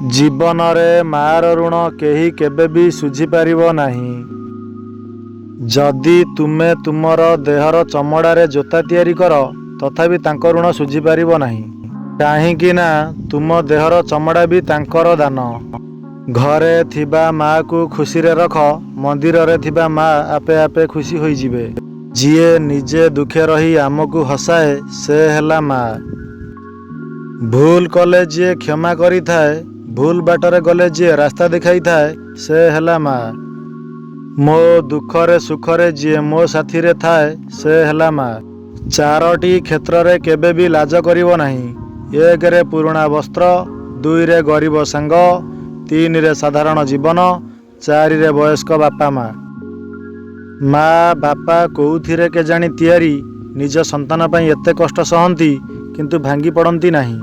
जीवन रे मार ऋण केही केबे भी सुझी पारिबो नाही। जदि तुमे तुमर देहर चमड़ारे जोता तैयारी कर तथापि तांको ऋण सुझी पारिबो नाही। काहींकि ना तुम देहर चमड़ा भी तांकर दान। घरे थिबा माँ को खुशी रे रख, मंदिर रे थिबा माँ आपे आपे खुशी होई जिवे। जिए निजे दुखे रही आमको हसाए से हेला माँ। भूल कले जे क्षमा करी थाए, भूल बाटरे गले जे रास्ता दिखाई थाए से हेला माँ। मो दुखरे सुखरे जे मो साथी रे थाए से हेला माँ। चारोटी क्षेत्र रे केबे भी लाज करिवो नाही। एक रे पुराणा वस्त्र, दुई रे गरीब सांग, तीन रे साधारण जीवन, चारि रे वयस्क बापा माँ। माँ बापा कोउथिरे के जानी तियारी निज संतान पई एते कष्ट सहंती किंतु भांगी पड़ती नहीं।